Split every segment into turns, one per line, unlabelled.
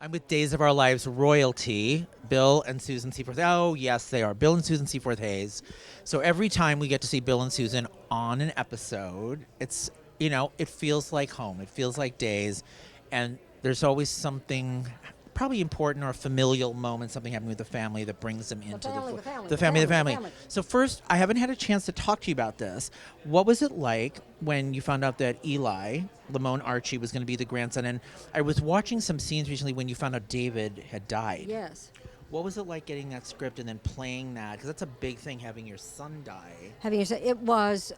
I'm with Days of Our Lives royalty, Bill and Susan Seaforth. Oh, yes, they are. Bill and Susan Seaforth Hayes. So every time we get to see Bill and Susan on an episode, it's, it feels like home. It feels like Days. And there's always something probably important or a familial moment, something happening with the family that brings them into the family. So first, I haven't had a chance to talk to you about this. What was it like when you found out that Lamon Archey, was going to be the grandson? And I was watching some scenes recently when you found out David had died.
Yes.
What was it like getting that script and then playing that? Because that's a big thing, having your son die.
It was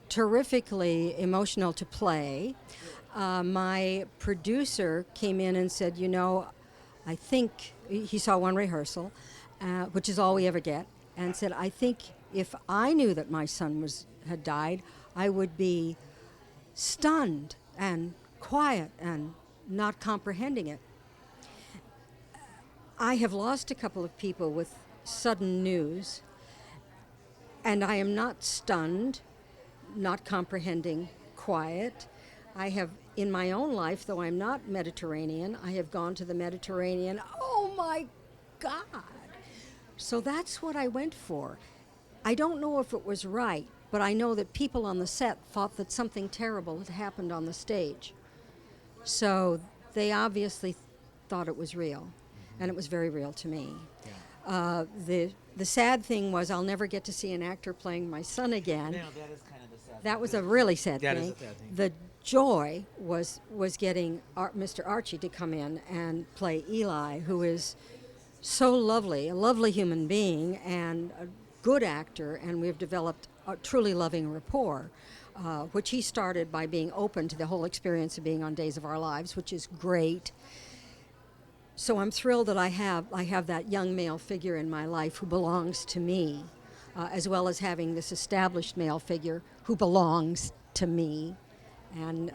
terrifically emotional to play. My producer came in and said, I think he saw one rehearsal, which is all we ever get, and said, I think if I knew that my son had died, I would be stunned and quiet and not comprehending it. I have lost a couple of people with sudden news, and I am not stunned, not comprehending, quiet. I have, in my own life, though I'm not Mediterranean, I have gone to the Mediterranean. Oh my God! So that's what I went for. I don't know if it was right, but I know that people on the set thought that something terrible had happened on the stage. So they obviously thought it was real, and it was very real to me.
Yeah.
The sad thing was I'll never get to see an actor playing my son again.
No, that is kind of the sad
That was a really sad
That
thing.
is a sad thing.
The joy was getting Mr. Archey to come in and play Eli, who is so lovely, a lovely human being and a good actor, and we've developed a truly loving rapport, which he started by being open to the whole experience of being on Days of Our Lives, which is great. So I'm thrilled that I have that young male figure in my life who belongs to me, as well as having this established male figure who belongs to me. And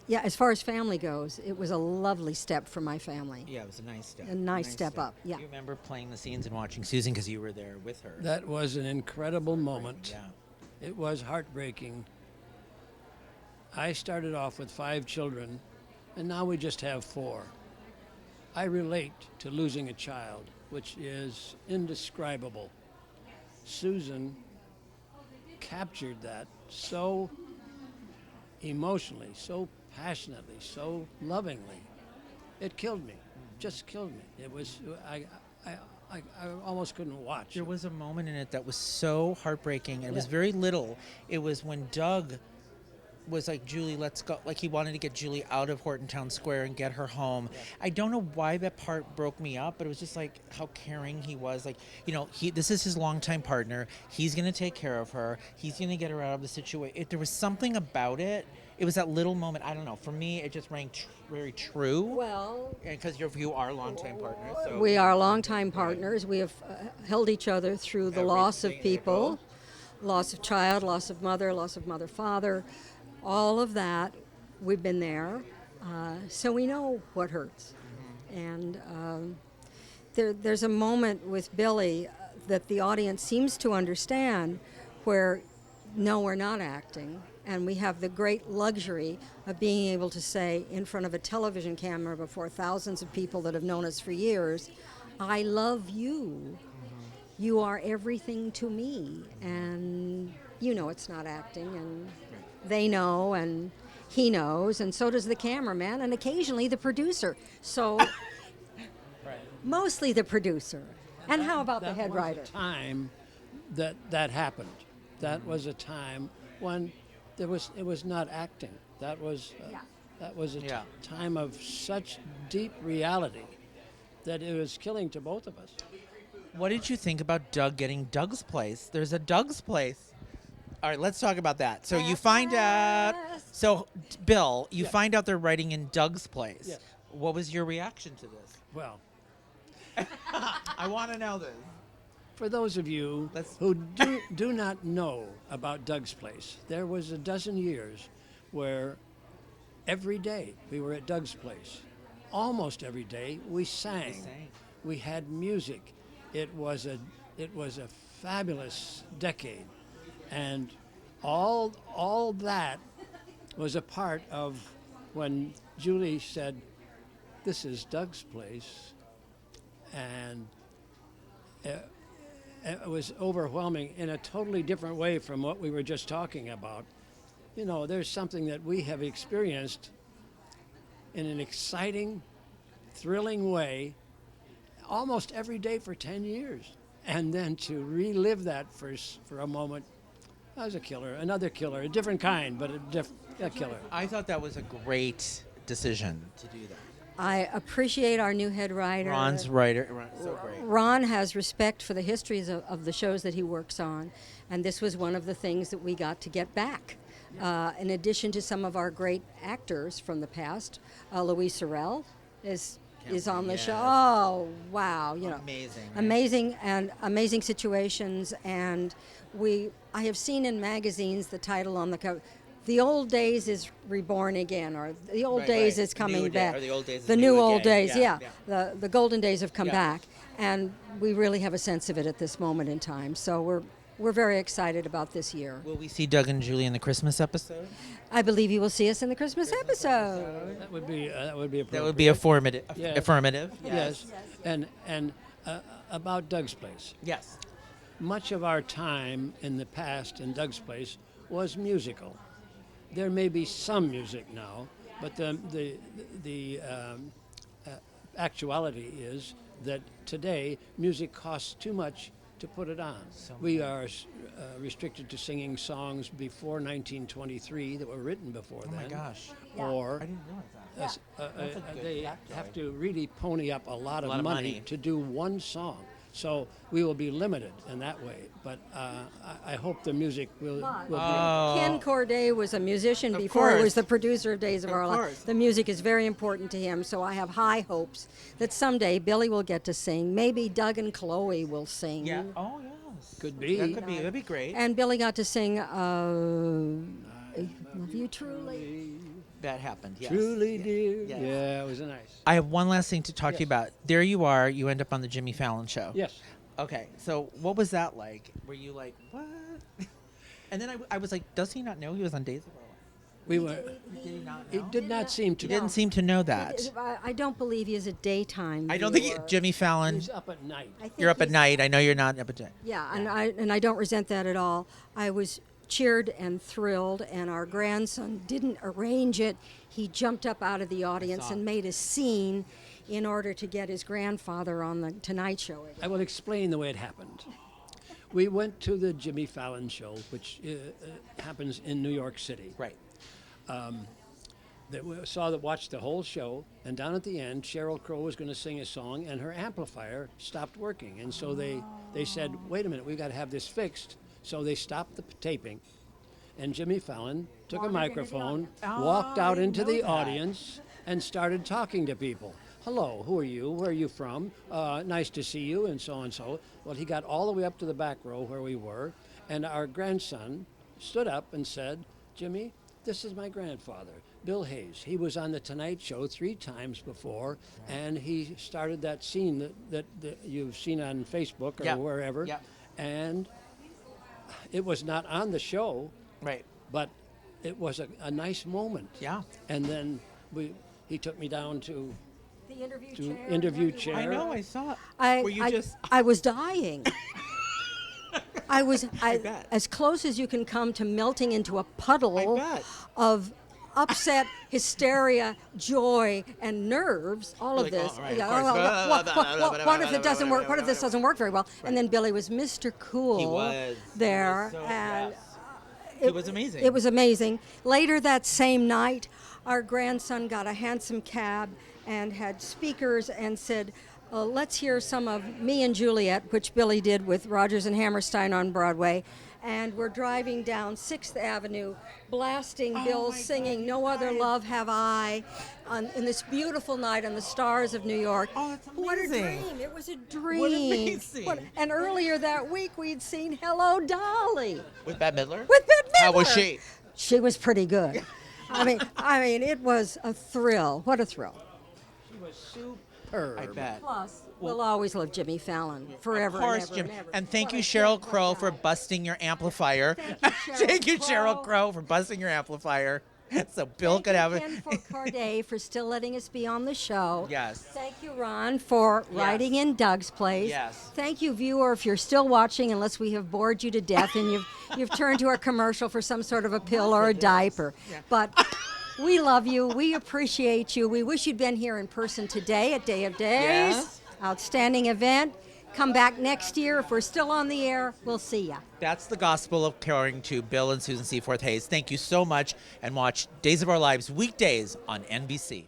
as far as family goes, it was a lovely step for my family.
Yeah, it was a nice step.
A nice step up, yeah.
Do you remember playing the scenes and watching Susan because you were there with her?
That was an incredible moment.
Yeah.
It was heartbreaking. I started off with 5 children, and now we just have 4. I relate to losing a child, which is indescribable. Susan captured that so emotionally, so passionately, so lovingly. It killed me, just killed me. It was, I almost couldn't watch.
There was a moment in it that was so heartbreaking, and it was very little. It was when Doug was like, Julie, let's go. Like, he wanted to get Julie out of Horton Town Square and get her home. Yeah. I don't know why that part broke me up, but it was just like how caring he was. Like, this is his longtime partner. He's going to take care of her. He's going to get her out of the situation. There was something about it. It was that little moment. I don't know. For me, it just rang very true.
Well,
because you are longtime partners. So.
We are longtime partners. We have held each other through the loss of people, loss of child, loss of mother, father. All of that, we've been there, so we know what hurts. Mm-hmm. And there's a moment with Billy that the audience seems to understand where, no, we're not acting. And we have the great luxury of being able to say in front of a television camera before thousands of people that have known us for years, I love you. Mm-hmm. You are everything to me. And it's not acting, and they know, and he knows, and so does the cameraman, and occasionally the producer. So, right. Mostly the producer. And how about the head writer?
That was a time that happened. That was a time when it was not acting. That was a time of such deep reality that it was killing to both of us.
What did you think about Doug getting Doug's place? There's a Doug's place. All right, let's talk about that. So you find out. So, Bill, you find out they're writing in Doug's place.
Yes.
What was your reaction to this?
Well,
I want to know this.
For those of you who do not know about Doug's place, there was a dozen years where every day we were at Doug's place. Almost every day we sang. We had music. It was a fabulous decade. And all that was a part of when Julie said, this is Doug's place, and it was overwhelming in a totally different way from what we were just talking about. You know, there's something that we have experienced in an exciting, thrilling way almost every day for 10 years. And then to relive that for a moment, that was a killer, another killer, a different kind, but a killer.
I thought that was a great decision to do that.
I appreciate our new head writer.
Ron's writer, so great.
Ron has respect for the histories of the shows that he works on, and this was one of the things that we got to get back. In addition to some of our great actors from the past, Louise Sorel is on the
Yes.
show. Oh, wow! You know,
Amazing, right?
amazing situations, and I have seen in magazines the title on the cover. The old days is reborn again, or the old days is coming back.
Or the old days is
the
new
new old
again.
days,
Yeah.
The golden days have come
Yeah.
back, and we really have a sense of it at this moment in time. So we're very excited about this year.
Will we see Doug and Julie in the Christmas episode?
I believe you will see us in the Christmas episode.
That would be appropriate.
That would be affirmative.
Yes.
Affirmative.
Yes. And about Doug's place.
Yes.
Much of our time in the past in Doug's place was musical. There may be some music now, but the actuality is that today music costs too much to put it on. We are restricted to singing songs before 1923 that were written before
Oh
then.
my gosh.
Or
I didn't realize that. That's a good
they
factoid.
have to really pony up a lot of
lot of
money
money.
to do one song. So we will be limited in that way. But I hope the music will be.
Ken Corday was a musician
Of
before he
course.
was the producer of Days of
Of
Our Life.
course.
The music is very important to him, so I have high hopes that someday Billy will get to sing. Maybe Doug and Chloe will sing.
Yeah. Oh yes.
Could be.
That could be. That'd be great.
And Billy got to sing Love You Truly.
That happened. Yes.
Truly, dear.
Yes.
Yeah, it was nice.
I have one last thing to talk to you
Yes.
about. There you are. You end up on the Jimmy Fallon show.
Yes.
Okay. So what was that like? Were you like, what? And then I was like, does he not know he was on Days of Our Life?
We were.
Did he not
It
know?
did not seem to.
He didn't seem to know that.
I don't believe he is a daytime
I don't think
viewer.
Jimmy Fallon.
He's up at night.
I think
You're up at
he's-
night. I know you're not up at night.
Yeah, and I don't resent that at all. I was cheered and thrilled, and our grandson didn't arrange it. He jumped up out of the audience and made a scene in order to get his grandfather on the Tonight Show.
I will explain the way it happened. We went to the Jimmy Fallon show, which happens in New York City.
Right.
That we watched the whole show, and down at the end, Sheryl Crow was going to sing a song, and her amplifier stopped working, and so they said, "Wait a minute, we've got to have this fixed." So they stopped the taping, and Jimmy Fallon took a microphone, walked out into the audience, and started talking to people. Hello, who are you? Where are you from? Nice to see you, and so on and so. Well, he got all the way up to the back row where we were, and our grandson stood up and said, "Jimmy, this is my grandfather, Bill Hayes. He was on the Tonight Show 3 times before, and he started that scene that you've seen on Facebook or
Yeah.
wherever,
Yeah.
and it was not on the show,
Right.
but it was a nice moment.
Yeah.
And then he took me down to
The interview
To
chair.
interview chair.
I know. I saw it.
I,
Were you
I,
just?
I was dying. I
bet.
as close as you can come to melting into a puddle
I bet.
of upset, hysteria, joy, and nerves. All of
Like,
this.
oh, right, of
Yeah,
course.
what if it doesn't work? What if this doesn't work very well? And then Billy was Mr. Cool
He was.
there,
He was so-
and
yes. It was amazing.
It was amazing. Later that same night, our grandson got a handsome cab and had speakers and said, let's hear some of Me and Juliet, which Billy did with Rodgers and Hammerstein on Broadway. And we're driving down 6th Avenue, blasting Bill singing No Other Love Have I in this beautiful night on the stars of New York.
Oh, that's
What a
amazing.
dream. It was a dream.
What amazing.
And earlier that week, we'd seen Hello, Dolly.
With Bette Midler.
With Bette Midler.
How was she?
She was pretty good. I mean, it was a thrill. What a thrill.
She was superb.
I bet.
Plus, we'll always love Jimmy Fallon forever.
Of course,
and ever
Jim.
and ever.
And thank
What
you,
a
Cheryl
great
Crow,
guy.
for busting your amplifier.
Thank you, Cheryl
Thank you, Cheryl
Crow.
Crow, for busting your amplifier. So Bill could have
Thank you, Ken Corday, for still letting us be on the show.
Yes.
Thank you, Ron, for writing in Doug's place.
Yes.
Thank you, viewer, if you're still watching, unless we have bored you to death and you've turned to our commercial for some sort of a pill or a diaper. But we love you. We appreciate you. We wish you'd been here in person today at Day of Days.
Yes.
Outstanding event. Come back next year. If we're still on the air, we'll see ya.
That's the gospel according to Bill and Susan Seaforth Hayes. Thank you so much, and watch Days of Our Lives weekdays on NBC.